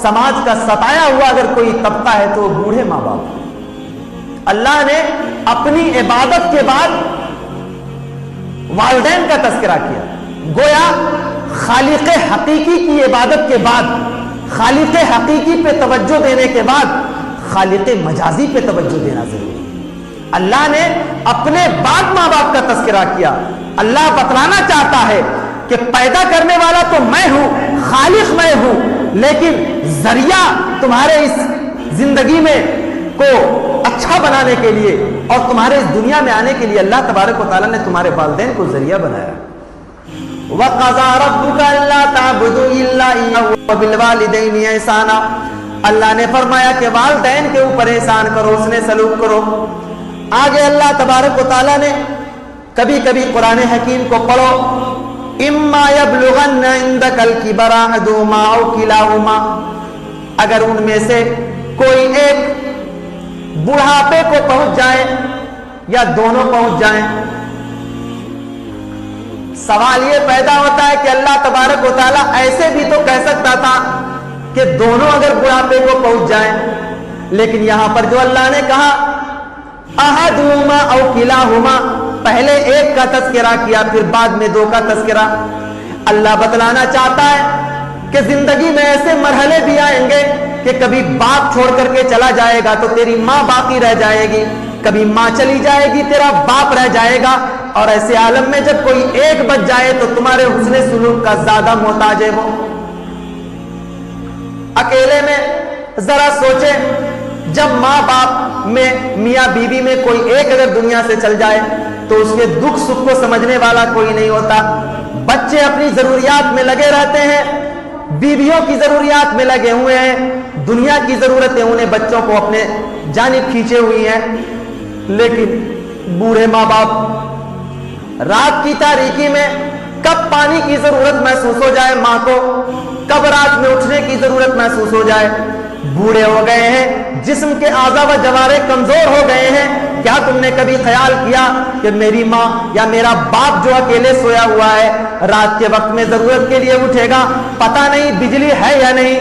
समाज का सताया हुआ अगर कोई तबका है तो वो बूढ़े माँ बाप। अल्लाह ने अपनी इबादत के बाद वालिदैन का तज़किरा किया। गोया खालिक हकीकी की इबादत के बाद, खालिक हकीकी पे तवज्जो देने के बाद खालिक मजाजी पे तवज्जो देना जरूरी है। अल्लाह ने अपने बाद माँ बाप का तज़किरा किया। अल्लाह बतलाना चाहता है कि पैदा करने वाला तो मैं हूं, खालिक मैं हूं, लेकिन जरिया तुम्हारे इस जिंदगी में को अच्छा बनाने के लिए और तुम्हारे इस दुनिया में आने के लिए अल्लाह तबारक व तआला ने तुम्हारे वालिदैन को जरिया बनाया। वक़ज़ा रब्बुका अल्ला ताबुदू इल्ला इय्याहु व बिल वालिदैनि ihसाना। अल्लाह ने फरमाया कि वालिदैन के ऊपर एहसान करो, उसने सलूक करो। आगे अल्लाह तबारक व तआला ने कभी कभी कुरान हकीम को पढ़ो, इम्मा यबलुगन्ना इंदकल किबरा अहदुहुमा औ किलाहुमा, अगर उनमें से कोई एक बुढ़ापे को पहुंच जाए या दोनों पहुंच जाएं। सवाल ये पैदा होता है कि अल्लाह तबारक व तआला ऐसे भी तो कह सकता था कि दोनों अगर बुढ़ापे को पहुंच जाएं, लेकिन यहां पर जो अल्लाह ने कहा अहदुहुमा औ किलाहुमा, पहले एक का तज़किरा किया फिर बाद में दो का तज़किरा। अल्लाह बतलाना चाहता है कि जिंदगी में ऐसे मरहले भी आएंगे कि कभी बाप छोड़ करके चला जाएगा तो तेरी माँ बाकी रह जाएगी, कभी माँ चली जाएगी तेरा बाप रह जाएगा, और ऐसे आलम में जब कोई एक बच जाए तो तुम्हारे हुस्ने सुलूक का ज्यादा मोहताज है वो। अकेले में जरा सोचे, जब माँ बाप में, मियाँ बीवी में कोई एक अगर दुनिया से चल जाए तो उसके दुख सुख को समझने वाला कोई नहीं होता। बच्चे अपनी जरूरियात में लगे रहते हैं, बीवियों की जरूरियात में लगे हुए हैं, दुनिया की जरूरतें उन्हें बच्चों को अपने जानिब खींचे हुई हैं। लेकिन बूढ़े माँ बाप रात की तारीकी में कब पानी की जरूरत महसूस हो जाए माँ को, कब रात में उठने की जरूरत महसूस हो जाए। बूढ़े हो गए हैं, जिस्म के आज़ा व जवारे कमजोर हो गए हैं। क्या तुमने कभी ख्याल किया कि मेरी माँ या मेरा बाप जो अकेले सोया हुआ है रात के वक्त में जरूरत के लिए उठेगा, पता नहीं बिजली है या नहीं,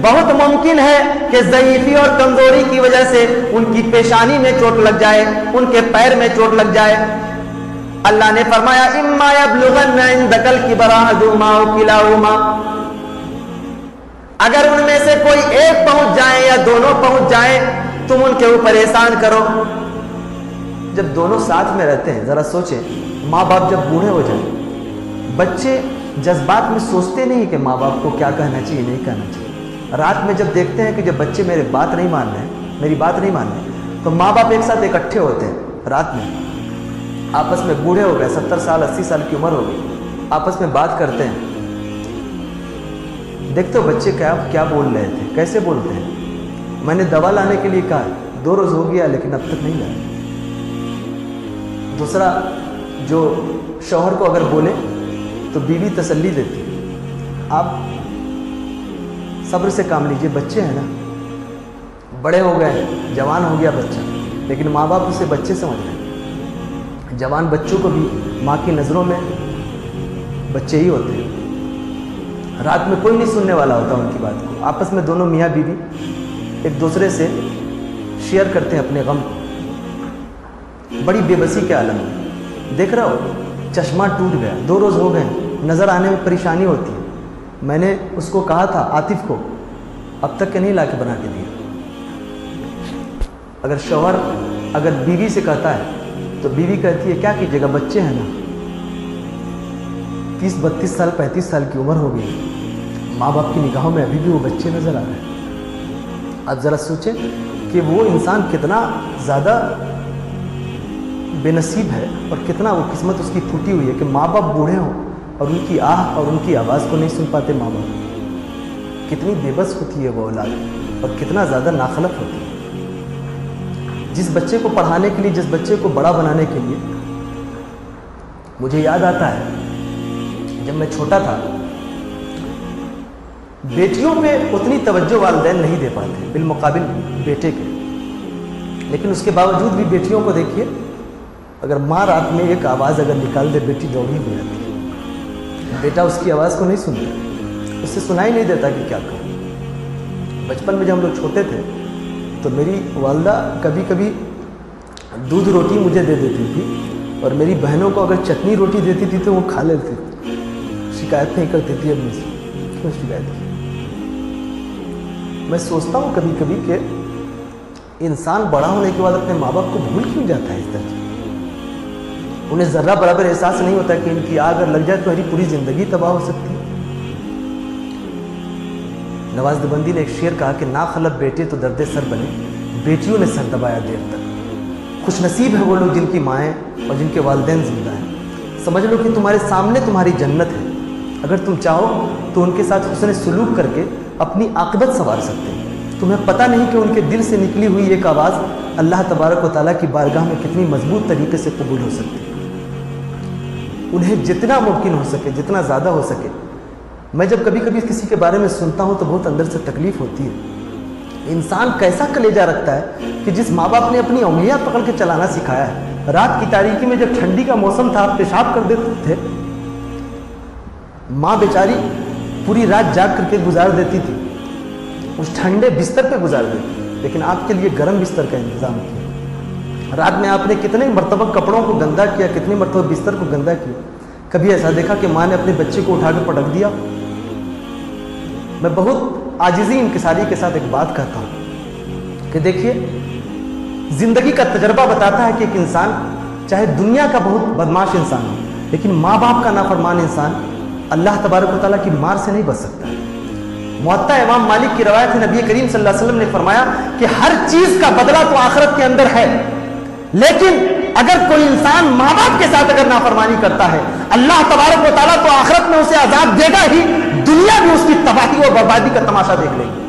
बहुत मुमकिन है कि ज़ईफ़ी और कमजोरी की वजह से उनकी पेशानी में चोट लग जाए, उनके पैर में चोट लग जाए। अल्लाह ने फरमाया इम्मा यबलुगन्ना इंदकल किबरा अहदुहुमा औ किलाहुमा, अगर उनमें से कोई एक पहुंच जाए या दोनों पहुंच जाए तुम उनके ऊपर एहसान करो। जब दोनों साथ में रहते हैं, जरा सोचें, माँ बाप जब बूढ़े हो जाए, बच्चे जज्बात में सोचते नहीं कि माँ बाप को क्या कहना चाहिए नहीं कहना चाहिए। रात में जब देखते हैं कि जब बच्चे मेरी बात नहीं मान रहे, मेरी बात नहीं मान रहे, तो माँ बाप एक साथ इकट्ठे होते हैं रात में, आपस में, बूढ़े हो गए, 70 साल 80 साल की उम्र हो गई, आपस में बात करते हैं। देखते हो बच्चे क्या बोल रहे थे, कैसे बोलते हैं। मैंने दवा लाने के लिए कहा, 2 रोज हो गया लेकिन अब तक नहीं लाया। दूसरा, जो शौहर को अगर बोले तो बीवी तसल्ली देती है, आप सब्र से काम लीजिए, बच्चे हैं ना, बड़े हो गए, जवान हो गया बच्चा, लेकिन माँ बाप उसे बच्चे समझ रहे हैं। जवान बच्चों को भी माँ की नज़रों में बच्चे ही होते हैं। रात में कोई नहीं सुनने वाला होता उनकी बात को। आपस में दोनों मियाँ बीवी एक दूसरे से शेयर करते हैं अपने गम। बड़ी बेबसी के आलम में देख रहा हो, चश्मा टूट गया, 2 रोज हो गए, नज़र आने में परेशानी होती है। मैंने उसको कहा था, आतिफ को, अब तक के नहीं ला के बना के दिया। अगर शौहर अगर बीवी से कहता है तो बीवी कहती है क्या कीजिएगा, बच्चे हैं ना, 30-32 साल 35 साल की उम्र हो गई, माँ बाप की निगाहों में अभी भी वो बच्चे नज़र आ रहे हैं। अब ज़रा सोचें कि वो इंसान कितना ज़्यादा बेनसीब है और कितना वो किस्मत उसकी फूटी हुई है कि माँ बाप बूढ़े हों और उनकी आह और उनकी आवाज़ को नहीं सुन पाते। माँ बाप कितनी बेबस होती है वो औलाद, और कितना ज़्यादा नाखलफ होती है। जिस बच्चे को पढ़ाने के लिए, जिस बच्चे को बड़ा बनाने के लिए, मुझे याद आता है जब मैं छोटा था, बेटियों पे उतनी तवज्जो वालिदैन नहीं दे पाते बिलमुकाबिल बेटे के, लेकिन उसके बावजूद भी बेटियों को देखिए, अगर माँ रात में एक आवाज़ अगर निकाल दे, बेटी दौड़ी हो जाती है। बेटा उसकी आवाज़ को नहीं सुनता, उससे सुनाई नहीं देता कि क्या करूं। بچپن میں جب ہم لوگ چھوٹے تھے تو میری والدہ کبھی کبھی دودھ روٹی مجھے دے دیتی تھی، اور میری بہنوں کو اگر چٹنی روٹی دیتی تھی تو وہ کھا لیتی تھی، شکایت نہیں کرتی تھی امی سے، کیوں شکایت کی؟ میں سوچتا ہوں کبھی کبھی کہ انسان بڑا ہونے کے بعد اپنے ماں باپ کو بھول کیوں جاتا ہے اس طرح؟ انہیں ذرہ برابر احساس نہیں ہوتا کہ ان کی آگ اگر لگ جائے تو میری پوری زندگی تباہ ہو سکتی ہے۔ نواز دیوبندی نے ایک شعر کہا کہ نا خلب بیٹے تو درد سر بنے، بیٹیوں نے سر دبایا دیر تک۔ خوش نصیب ہے وہ لوگ جن کی مائیں اور جن کے والدین زندہ ہیں۔ سمجھ لو کہ تمہارے سامنے تمہاری جنت ہے، اگر تم چاہو تو ان کے ساتھ حسن سلوک کر کے اپنی عاقبت سنوار سکتے ہیں۔ تمہیں پتہ نہیں کہ ان کے دل سے نکلی ہوئی ایک آواز اللہ تبارک و تعالیٰ کی بارگاہ میں کتنی مضبوط طریقے سے قبول ہو سکتی ہے۔ انہیں جتنا ممکن ہو سکے، جتنا زیادہ ہو سکے، میں جب کبھی کبھی کسی کے بارے میں سنتا ہوں تو بہت اندر سے تکلیف ہوتی ہے۔ انسان کیسا کلیجہ رکھتا ہے کہ جس ماں باپ نے اپنی انگلیاں پکڑ کے چلانا سکھایا ہے، رات کی تاریکی میں جب ٹھنڈی کا موسم تھا آپ پیشاب کر دیتے تھے، ماں بیچاری پوری رات جاگ کر کے گزار دیتی تھی، اس ٹھنڈے بستر پہ گزار دیتی تھی، لیکن آپ کے لیے گرم بستر کا انتظام کیا۔ رات میں آپ نے کتنے مرتبہ کپڑوں کو گندا کیا، کتنے مرتبہ بستر کو گندا کیا۔ کبھی ایسا دیکھا کہ ماں نے اپنے بچے کو اٹھا کے پٹک دیا؟ میں بہت عاجزی انکساری کے ساتھ ایک بات کہتا ہوں کہ دیکھیے، زندگی کا تجربہ بتاتا ہے کہ ایک انسان چاہے دنیا کا بہت بدماش انسان ہو، لیکن ماں باپ کا نافرمان انسان اللہ تبارک و تعالیٰ کی مار سے نہیں بچ سکتا۔ موطا امام مالک کی روایت ہے، نبی کریم صلی اللہ علیہ وسلم نے فرمایا کہ ہر چیز کا بدلہ تو آخرت کے اندر ہے، لیکن اگر کوئی انسان ماں باپ کے ساتھ اگر نافرمانی کرتا ہے، اللہ تبارک و تعالیٰ تو آخرت میں اسے عذاب دے گا ہی، دنیا بھی اس کی تباہی اور بربادی کا تماشا دیکھ لے گی۔